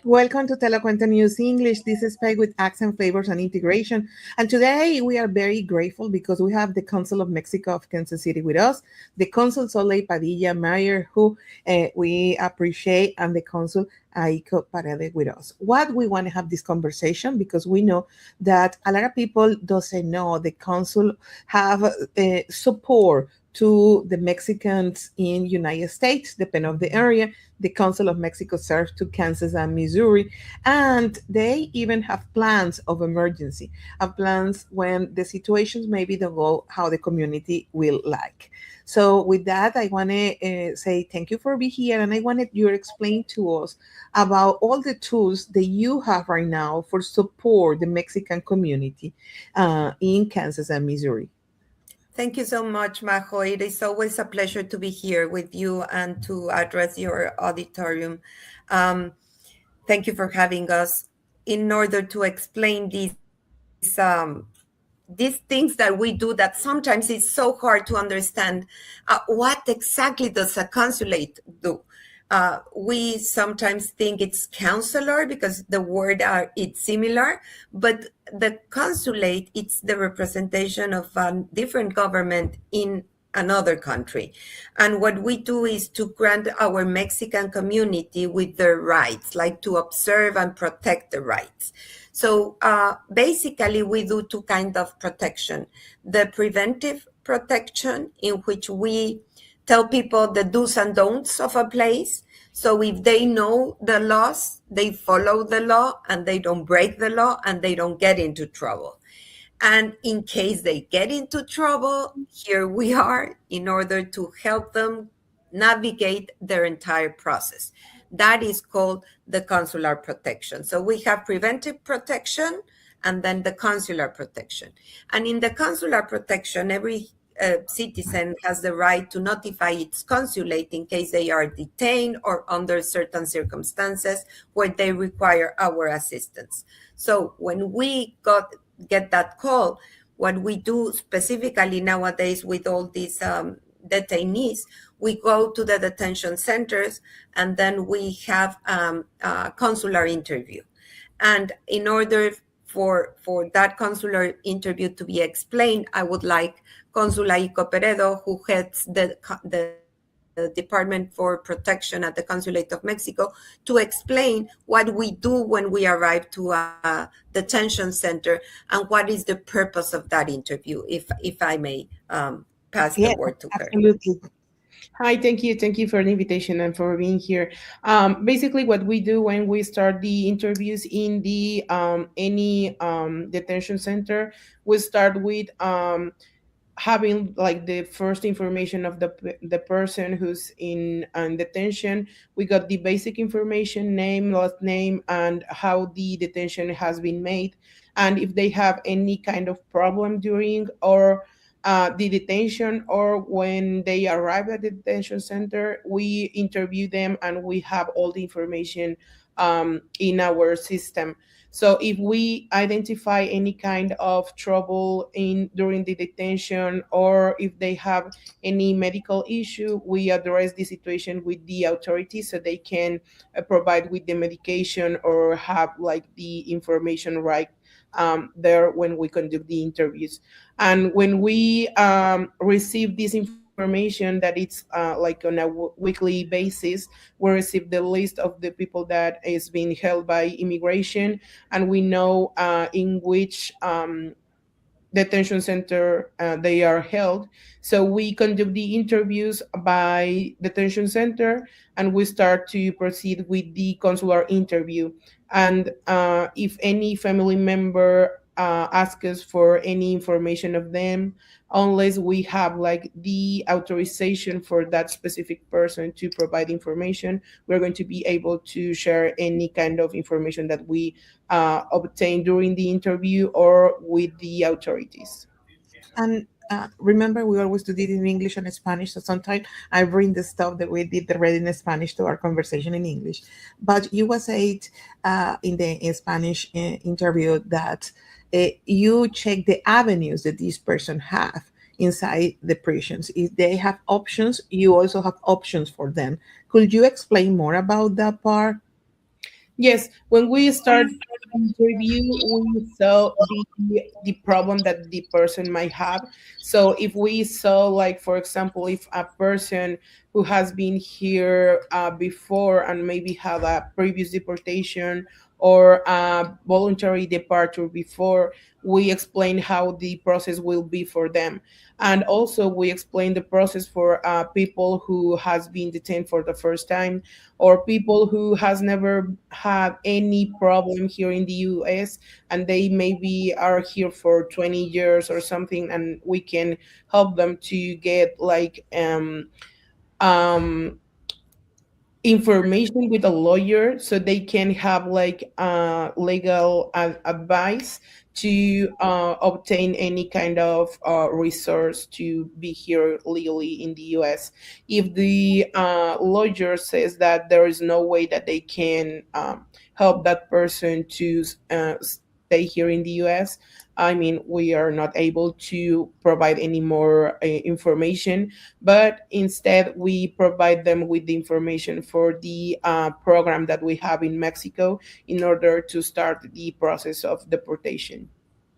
Welcome to Telecuenta News English. This is Peg with Accent, Flavors, and Integration. And today we are very grateful because we have the Consul of Mexico of Kansas City with us, the Consul Soleil Padilla Mayer, who we appreciate, and the Consul Aiko Paredes with us. What we want to have this conversation because we know that a lot of people doesn't know the Consul have support to the Mexicans in United States, depending on the area. The Consul of Mexico serves to Kansas and Missouri, and they even have plans of emergency, have plans when the situations maybe don't go how the community will like. So with that, I want to say thank you for being here, and I wanted you to explain to us about all the tools that you have right now for support the Mexican community in Kansas and Missouri. Thank you so much, Majo. It is always a pleasure to be here with you and to address your auditorium. Thank you for having us. In order to explain these things that we do that sometimes it's so hard to understand, what exactly does a consulate do? We sometimes think it's counselor because the word it's similar, but the consulate, it's the representation of a different government in another country. And what we do is to grant our Mexican community with their rights, like to observe and protect the rights. So basically we do two kinds of protection. The preventive protection, in which we tell people the do's and don'ts of a place. So if they know the laws, they follow the law and they don't break the law and they don't get into trouble. And in case they get into trouble, here we are in order to help them navigate their entire process. That is called the consular protection. So we have preventive protection and then the consular protection. And in the consular protection, every citizen has the right to notify its consulate in case they are detained or under certain circumstances where they require our assistance. So when we get that call, what we do specifically nowadays with all these detainees, we go to the detention centers and then we have a consular interview. And in order for that consular interview to be explained, I would like Consul Aiko Peredo, who heads the Department for Protection at the Consulate of Mexico, to explain what we do when we arrive to a detention center and what is the purpose of that interview, if I may pass the word to her. Absolutely. Hi, thank you. Thank you for the invitation and for being here. Basically, what we do when we start the interviews in the any detention center, we start with having like the first information of the person who's in detention. We got the basic information, name, last name, and how the detention has been made, and if they have any kind of problem during or the detention or when they arrive at the detention center, we interview them and we have all the information in our system. So if we identify any kind of trouble during the detention or if they have any medical issue, we address the situation with the authorities so they can provide with the medication or have like the information right there when we conduct the interviews. And when we receive this information that it's like on a weekly basis, we receive the list of the people that is being held by immigration, and we know in which detention center they are held. So we conduct the interviews by detention center and we start to proceed with the consular interview. And if any family member ask us for any information of them unless we have like the authorization for that specific person to provide information. We're going to be able to share any kind of information that we obtain during the interview or with the authorities. And remember, we always do it in English and Spanish. So sometimes I bring the stuff that we did already in Spanish to our conversation in English. But you was said in the in Spanish interview that you check the avenues that this person have inside the prisons. If they have options, you also have options for them. Could you explain more about that part? Yes, when we start the interview, we saw the problem that the person might have. So if we saw, like for example, if a person who has been here before and maybe had a previous deportation or a voluntary departure before, we explain how the process will be for them, and also we explain the process for people who has been detained for the first time or people who has never had any problem here in the US and they maybe are here for 20 years or something, and we can help them to get like um information with a lawyer so they can have like legal advice to obtain any kind of resource to be here legally in the US. If the lawyer says that there is no way that they can help that person to stay here in the US, I mean, we are not able to provide any more information, but instead we provide them with the information for the program that we have in Mexico in order to start the process of deportation.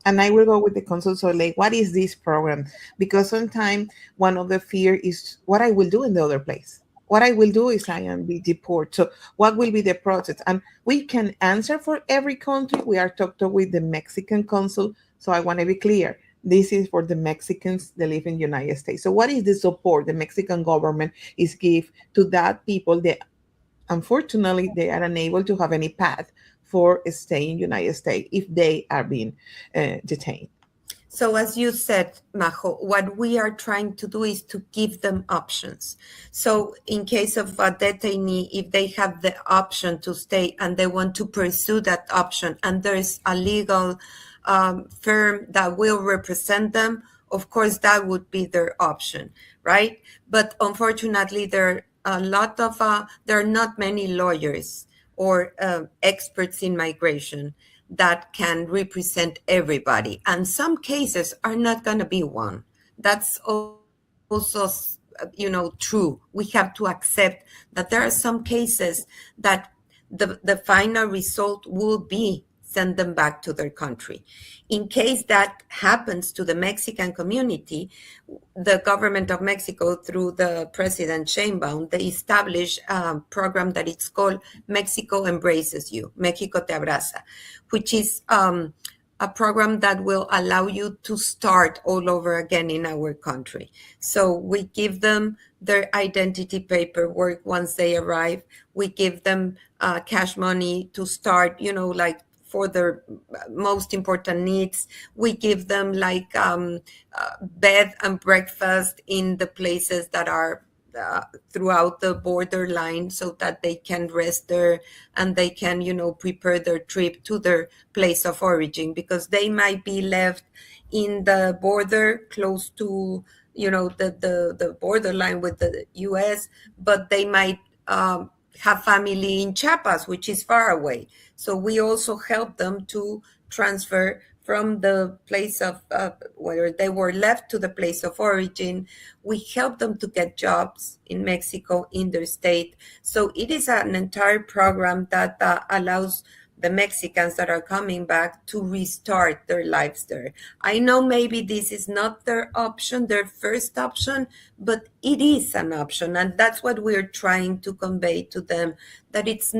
And I will go with the consul. So, like, what is this program? Because sometimes one of the fear is what I will do in the other place. What I will do is I am be deported. So, what will be the process? And we can answer for every country. We are talking with the Mexican consul. So, I want to be clear. This is for the Mexicans that live in the United States. So, what is the support the Mexican government is give to that people that unfortunately they are unable to have any path for staying in United States if they are being detained? So, as you said, Majo, what we are trying to do is to give them options. So, in case of a detainee, if they have the option to stay and they want to pursue that option, and there's a legal firm that will represent them, of course, that would be their option, right? But unfortunately, there are not many lawyers or experts in migration that can represent everybody. And some cases are not going to be one. That's also, true. We have to accept that there are some cases that the final result will be send them back to their country. In case that happens to the Mexican community, the government of Mexico, through the President Sheinbaum, they established a program that it's called Mexico Embraces You, Mexico Te Abraza, which is a program that will allow you to start all over again in our country. So we give them their identity paperwork once they arrive. We give them cash money to start, like for their most important needs. We give them like bed and breakfast in the places that are throughout the borderline so that they can rest there and they can, prepare their trip to their place of origin, because they might be left in the border close to, the borderline with the US, but they might have family in Chiapas, which is far away. So we also help them to transfer from the place of where they were left to the place of origin. We help them to get jobs in Mexico, in their state. So it is an entire program that allows the Mexicans that are coming back to restart their lives there. I know maybe this is not their option, their first option, but it is an option. And that's what we're trying to convey to them, that it's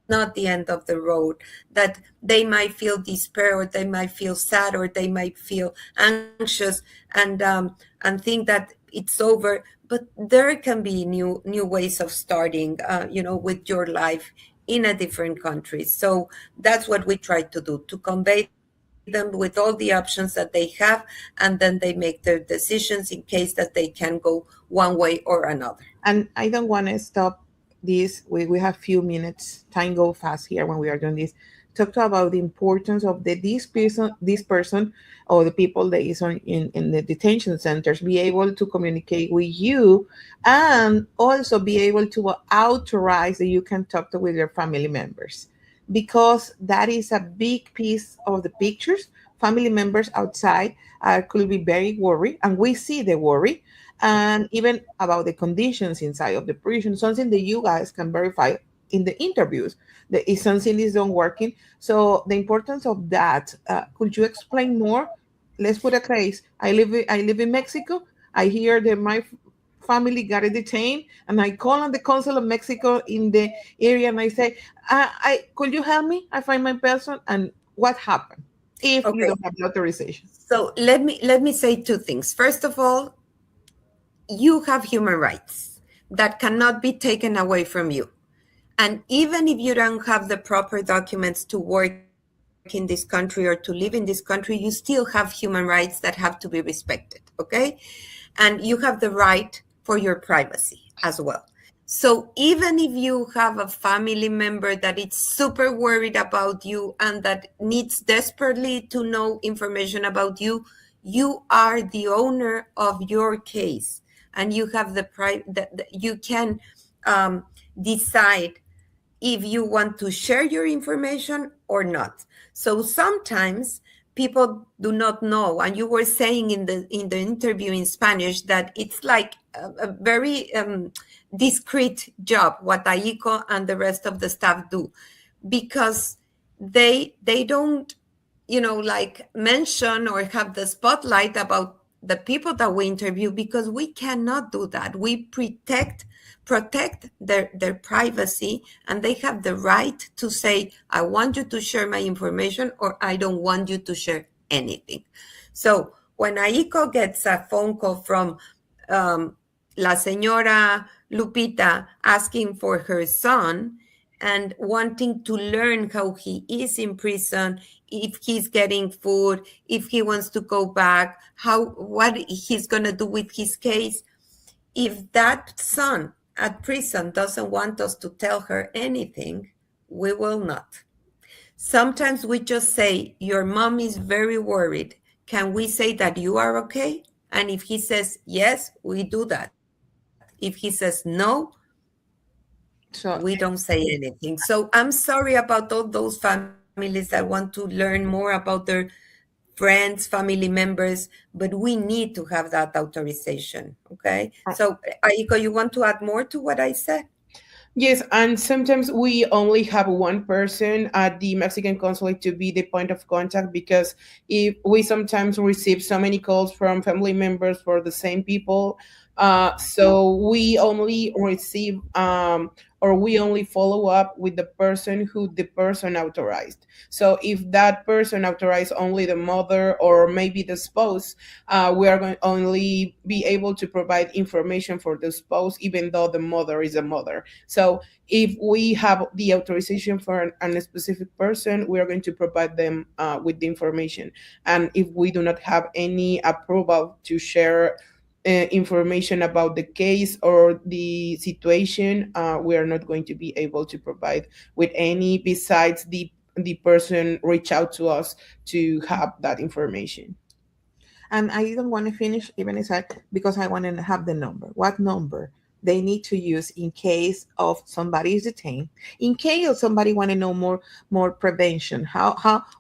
not the end of the road, that they might feel despair, or they might feel sad, or they might feel anxious and think that it's over. But there can be new ways of starting, with your life in a different country. So that's what we try to do, to convey them them with all the options that they have, and then they make their decisions in case that they can go one way or another. And I don't want to stop this. We have few minutes. Time go fast here when we are doing this. Talk to about the importance of this person or the people that is in the detention centers be able to communicate with you, and also be able to authorize that you can talk to with your family members, because that is a big piece of the pictures. Family members outside could be very worried, and we see the worry, and even about the conditions inside of the prison, something that you guys can verify in the interviews that if something is not working. So the importance of that, could you explain more? Let's put a case. I live in Mexico. I hear that my family got detained, and I call on the consul of Mexico in the area, and I say, I could you help me? I find my person, and what happened if you Okay, don't have the authorization? so let me say two things. First of all, you have human rights that cannot be taken away from you. And even if you don't have the proper documents to work in this country or to live in this country, you still have human rights that have to be respected, okay? And you have the right for your privacy as well. So even if you have a family member that is super worried about you and that needs desperately to know information about you, you are the owner of your case, and you have you can decide if you want to share your information or not. So sometimes people do not know, and you were saying in the interview in Spanish that it's like a very discreet job what Aiko and the rest of the staff do, because they don't, like mention or have the spotlight about the people that we interview, because we cannot do that. We protect their privacy, and they have the right to say, I want you to share my information, or I don't want you to share anything. So when Aiko gets a phone call from La Señora Lupita asking for her son and wanting to learn how he is in prison, if he's getting food, if he wants to go back, what he's going to do with his case, if that son at prison doesn't want us to tell her anything, we will not. Sometimes we just say, your mom is very worried. Can we say that you are okay? And if he says yes, we do that. If he says no, we So don't say anything. So I'm sorry about all those families that want to learn more about their friends, family members, but we need to have that authorization. Okay. So Aiko, you want to add more to what I said? Yes, and sometimes we only have one person at the Mexican consulate to be the point of contact, because if we sometimes receive so many calls from family members for the same people, so we only receive or we only follow up with the person who the person authorized. So if that person authorized only the mother or maybe the spouse, we are going to only be able to provide information for the spouse, even though the mother is a mother. So if we have the authorization for a specific person, we are going to provide them with the information. And if we do not have any approval to share information about the case or the situation, we are not going to be able to provide with any besides the person reach out to us to have that information. And I don't want to finish even as because I want to have the number. What number they need to use in case of somebody is detained, in case of somebody want to know more prevention.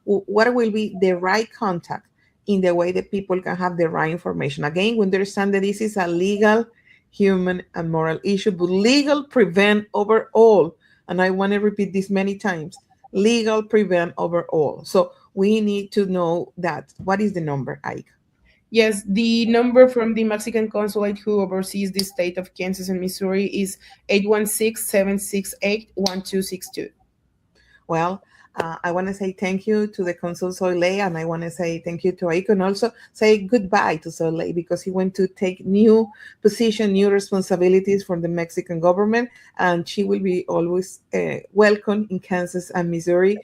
What will be the right contact in the way that people can have the right information. Again, we understand that this is a legal, human, and moral issue, but legal prevent over all. And I want to repeat this many times. Legal prevent over all. So we need to know that. What is the number, Ike? Yes, the number from the Mexican Consulate who oversees the state of Kansas and Missouri is 816-768-1262. Well, I want to say thank you to the Consul Soleil, and I want to say thank you to Aiko, and also say goodbye to Soleil because he went to take new position, new responsibilities for the Mexican government, and she will be always welcome in Kansas and Missouri.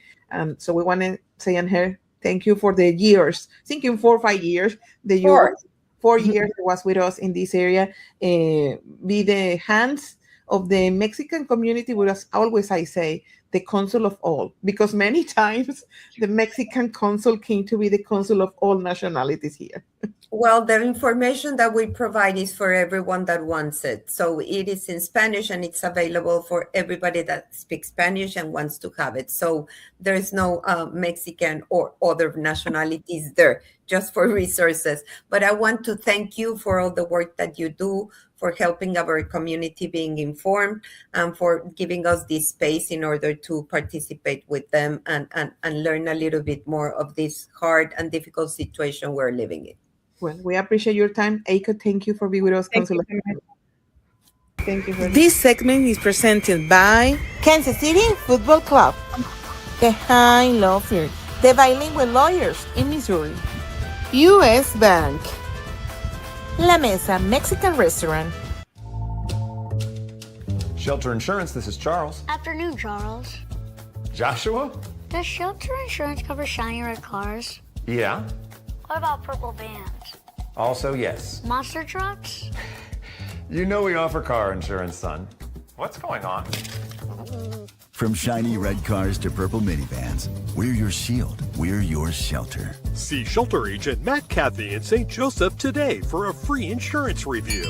So we want to say on her Thank you for the years. Thinking 4 or 5 years that you Four. 4 years was with us in this area. Be the hands of the Mexican community with us. Always, I say, the consul of all, because many times the Mexican consul came to be the consul of all nationalities here. Well, the information that we provide is for everyone that wants it. So it is in Spanish and it's available for everybody that speaks Spanish and wants to have it. So there is no Mexican or other nationalities there, just for resources. But I want to thank you for all the work that you do, for helping our community being informed, and for giving us this space in order to participate with them and learn a little bit more of this hard and difficult situation we're living in. Well, we appreciate your time. Aiko, thank you for being with us, Thank Consul. you so much. Thank you for This segment is presented by Kansas City Football Club, the High Law Firm, the bilingual lawyers in Missouri, U.S. Bank, La Mesa Mexican Restaurant. Shelter Insurance, this is Charles. Afternoon, Charles. Joshua? Does shelter insurance cover shiny red cars? Yeah. What about purple vans? Also, yes. Monster trucks? You know we offer car insurance, son. What's going on? From shiny red cars to purple minivans, we're your shield. We're your shelter. See Shelter Agent Matt Cathy in St. Joseph today for a free insurance review.